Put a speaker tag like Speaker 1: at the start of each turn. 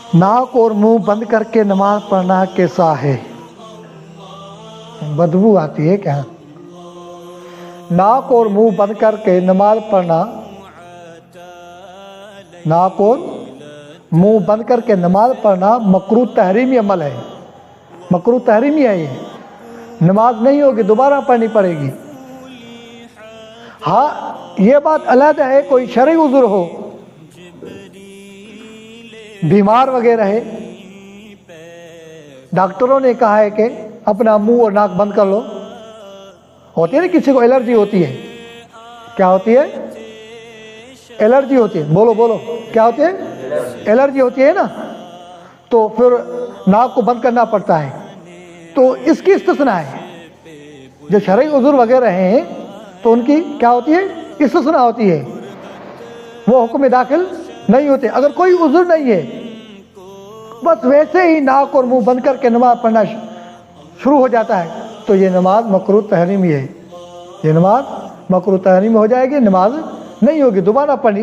Speaker 1: नाक और मुंह बंद करके नमाज पढ़ना कैसा है? बदबू आती है क्या? नाक और मुंह बंद करके नमाज पढ़ना, नाक और मुंह बंद करके नमाज पढ़ना मकरूह तहरीमी अमल है। मकरूह तहरीमी है ये, नमाज नहीं होगी, दोबारा पढ़नी पड़ेगी। हाँ, ये बात अलग है कोई शरई उज़्र हो, बीमार वगैरह है, डॉक्टरों ने कहा है कि अपना मुंह और नाक बंद कर लो। होती है ना, किसी को एलर्जी होती है, क्या होती है? एलर्जी होती है, बोलो बोलो, क्या होती है? एलर्जी होती है ना, तो फिर नाक को बंद करना पड़ता है। तो इसकी इस्तिस्ना है, जो शरई उज़्र वगैरह हैं तो उनकी क्या होती है? इस्तिस्ना होती है, वो हुक्म में दाखिल नहीं होते। अगर कोई उज़्र नहीं है, बस वैसे ही नाक और मुंह बंद करके नमाज पढ़ना शुरू हो जाता है, तो ये नमाज मकरूह तहरीमी है। ये नमाज मकरूह तहरीमी हो जाएगी, नमाज नहीं होगी, दोबारा पढ़नी।